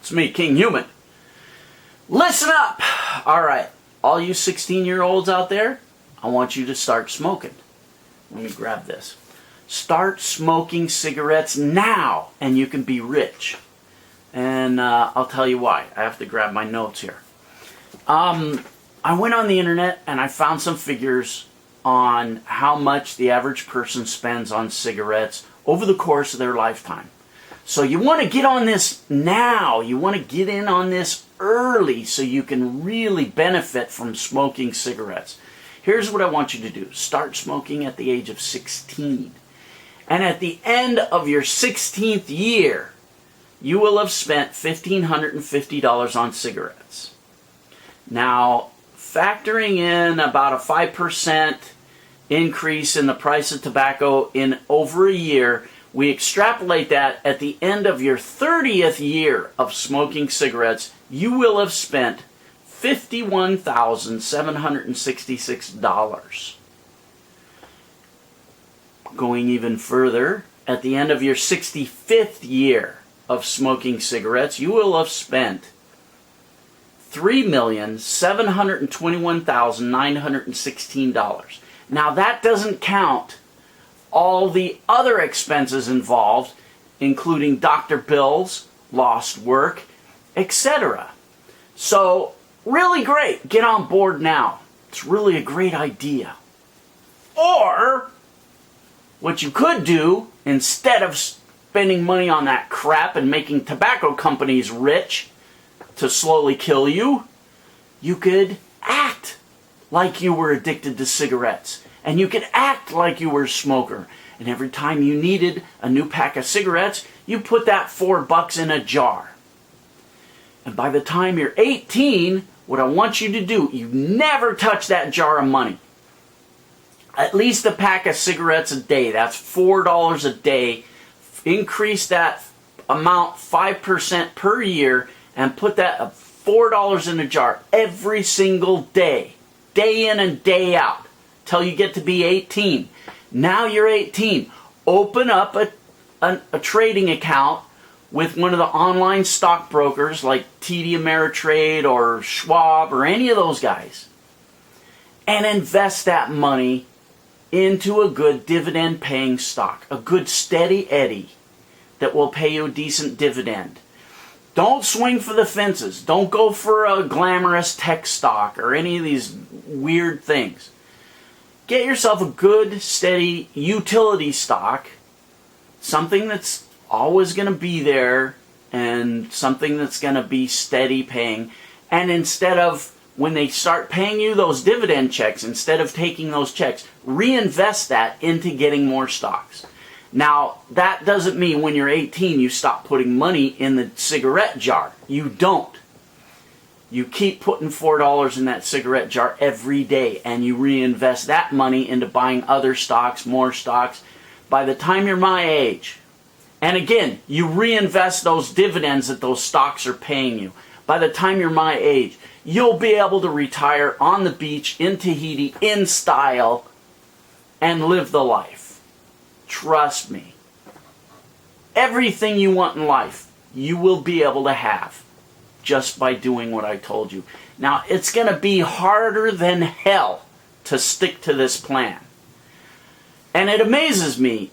It's me, Kinghuman. Listen up! Alright, all you 16-year-olds out there, I want you to start smoking. Let me grab this. Start smoking cigarettes now, and you can be rich. And I'll tell you why. I have to grab my notes here. I went on the internet and I found some figures on how much the average person spends on cigarettes over the course of their lifetime. So you want to get on this now. You want to get in on this early so you can really benefit from smoking cigarettes. Here's what I want you to do. Start smoking at the age of 16. And at the end of your 16th year, you will have spent $1,550 on cigarettes. Now, factoring in about a 5% increase in the price of tobacco in over a year, we extrapolate that at the end of your 30th year of smoking cigarettes, you will have spent $51,766. Going even further, at the end of your 65th year of smoking cigarettes, you will have spent $3,721,916. Now that doesn't count all the other expenses involved, including doctor bills, lost work, etc. So, really great. Get on board now. It's really a great idea. Or, what you could do, instead of spending money on that crap and making tobacco companies rich to slowly kill you, you could act like you were addicted to cigarettes. And you could act like you were a smoker. And every time you needed a new pack of cigarettes, you put that $4 in a jar. And by the time you're 18, what I want you to do, you never touch that jar of money. At least a pack of cigarettes a day. That's $4 a day. Increase that amount 5% per year and put that $4 in a jar every single day. Day in and day out. Till you get to be 18. Now you're 18. Open up a trading account with one of the online stockbrokers like TD Ameritrade or Schwab or any of those guys. And invest that money into a good dividend paying stock. A good steady eddy that will pay you a decent dividend. Don't swing for the fences. Don't go for a glamorous tech stock or any of these weird things. Get yourself a good, steady utility stock, something that's always going to be there and something that's going to be steady paying. And instead of, when they start paying you those dividend checks, instead of taking those checks, reinvest that into getting more stocks. Now, that doesn't mean when you're 18 you stop putting money in the cigarette jar. You don't. You keep putting $4 in that cigarette jar every day and you reinvest that money into buying other stocks, more stocks. By the time you're my age, and again, you reinvest those dividends that those stocks are paying you. By the time you're my age, you'll be able to retire on the beach in Tahiti in style and live the life. Trust me. Everything you want in life, you will be able to have just by doing what I told you. Now, it's going to be harder than hell to stick to this plan. And it amazes me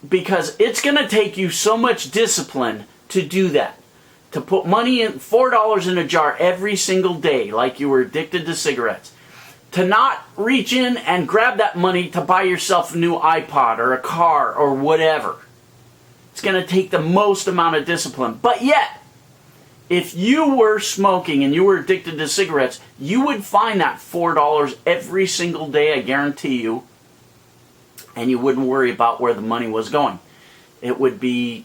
because it's going to take you so much discipline to do that. To put money in, $4 in a jar every single day like you were addicted to cigarettes. To not reach in and grab that money to buy yourself a new iPod or a car or whatever. It's going to take the most amount of discipline. But yet, if you were smoking and you were addicted to cigarettes, you would find that $4 every single day, I guarantee you, and you wouldn't worry about where the money was going. It would be,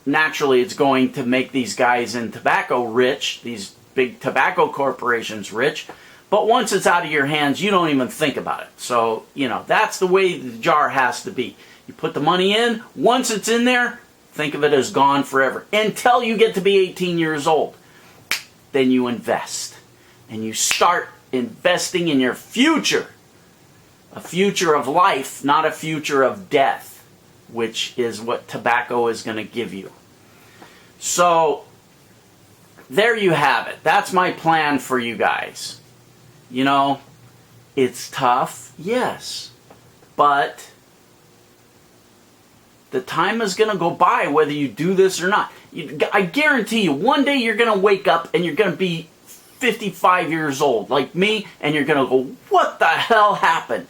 naturally, it's going to make these guys in tobacco rich, these big tobacco corporations rich, but once it's out of your hands, you don't even think about it. So, that's the way the jar has to be. You put the money in, once it's in there, think of it as gone forever. Until you get to be 18 years old. Then you invest. And you start investing in your future. A future of life, not a future of death. Which is what tobacco is going to give you. So, there you have it. That's my plan for you guys. You know, it's tough, yes, but the time is going to go by whether you do this or not. I guarantee you, one day you're going to wake up and you're going to be 55 years old, like me, and you're going to go, what the hell happened?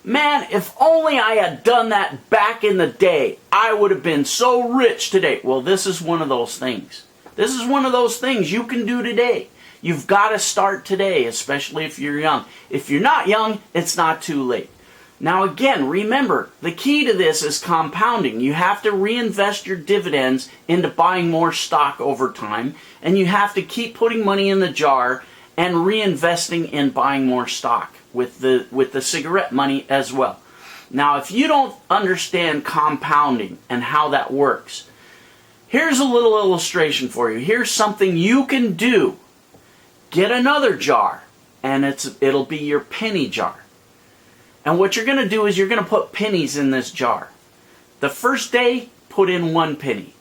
Man, if only I had done that back in the day, I would have been so rich today. Well, this is one of those things. This is one of those things you can do today. You've got to start today, especially if you're young. If you're not young, it's not too late. Now again, remember, the key to this is compounding. You have to reinvest your dividends into buying more stock over time, and you have to keep putting money in the jar and reinvesting in buying more stock with the cigarette money as well. Now, if you don't understand compounding and how that works, here's a little illustration for you. Here's something you can do. Get another jar, and it'll be your penny jar. And what you're going to do is you're going to put pennies in this jar. The first day, put in 1 penny.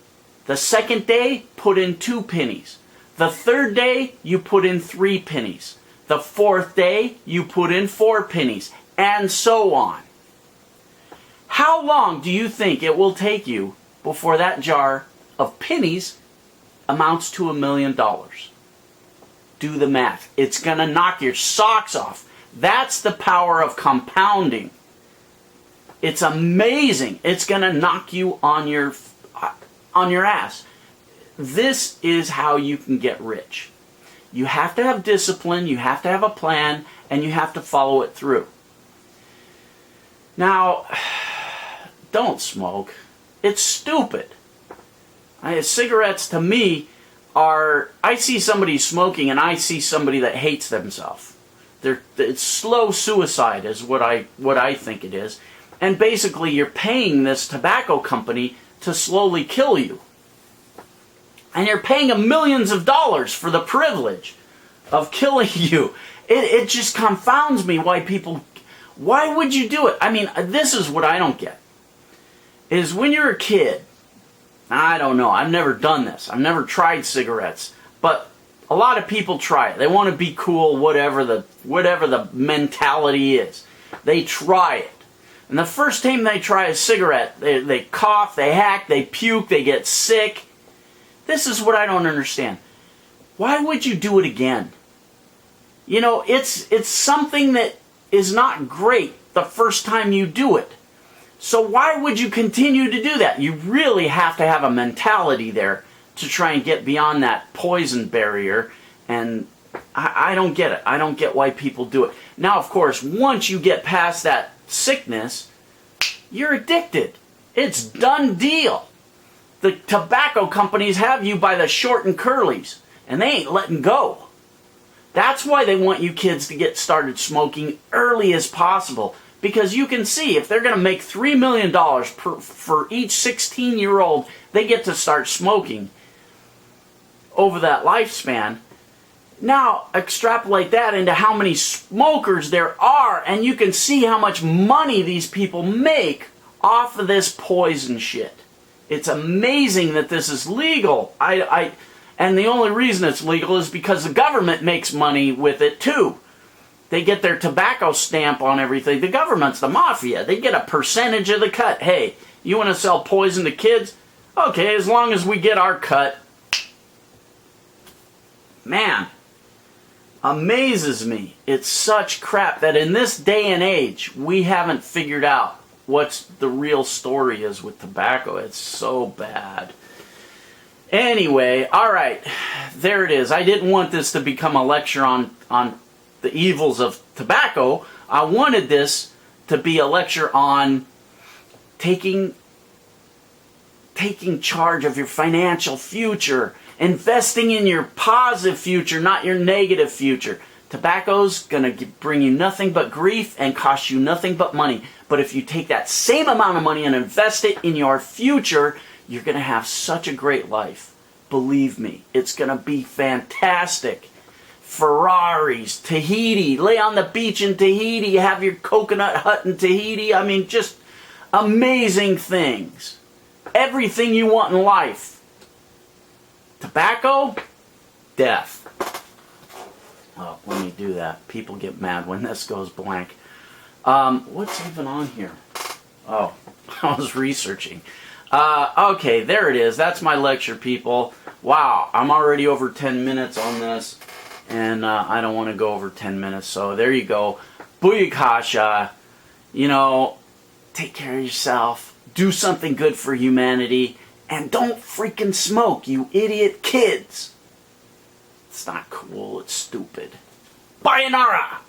The second day, put in 2 pennies. The third day, you put in 3 pennies. The fourth day, you put in 4 pennies, and so on. How long do you think it will take you before that jar of pennies amounts to $1 million? Do the math. It's going to knock your socks off. That's the power of compounding. It's amazing. It's going to knock you on your ass. This is how you can get rich. You have to have discipline, you have to have a plan, and you have to follow it through. Now, don't smoke. It's stupid. Cigarettes to me are, I see somebody smoking and I see somebody that hates themselves. It's slow suicide is what I think it is. And basically you're paying this tobacco company to slowly kill you. And you're paying them millions of dollars for the privilege of killing you. It just confounds me why would you do it? I mean, this is what I don't get. Is when you're a kid, I don't know, I've never done this. I've never tried cigarettes. But a lot of people try it. They want to be cool, whatever the mentality is. They try it. And the first time they try a cigarette, they cough, they hack, they puke, they get sick. This is what I don't understand. Why would you do it again? You know, it's something that is not great the first time you do it. So why would you continue to do that? You really have to have a mentality there to try and get beyond that poison barrier. And I don't get it. I don't get why people do it. Now, of course, once you get past that sickness, you're addicted. It's done deal. The tobacco companies have you by the short and curlies, and they ain't letting go. That's why they want you kids to get started smoking early as possible, because you can see if they're going to make $3 million for each 16-year-old they get to start smoking over that lifespan. Now extrapolate that into how many smokers there are, and you can see how much money these people make off of this poison shit. It's amazing that this is legal. And the only reason it's legal is because the government makes money with it too. They get their tobacco stamp on everything. The government's the mafia. They get a percentage of the cut. Hey, you want to sell poison to kids? Okay, as long as we get our cut. Man, amazes me. It's such crap that in this day and age, we haven't figured out what's the real story is with tobacco. It's so bad. Anyway, alright, there it is. I didn't want this to become a lecture on the evils of tobacco. I wanted this to be a lecture on taking charge of your financial future, investing in your positive future, not your negative future. Tobacco's going to bring you nothing but grief and cost you nothing but money. But if you take that same amount of money and invest it in your future, you're going to have such a great life. Believe me, it's going to be fantastic. Ferraris, Tahiti, lay on the beach in Tahiti, have your coconut hut in Tahiti. I mean, just amazing things. Everything you want in life. Tobacco? death. Oh, let me do that. People get mad when this goes blank. What's even on here? Oh, I was researching. Okay, there it is. That's my lecture, people. Wow, I'm already over 10 minutes on this, and I don't want to go over 10 minutes, so there you go. Booyakasha. You know, take care of yourself. Do something good for humanity. And don't freaking smoke, you idiot kids. It's not cool, it's stupid. Sayonara!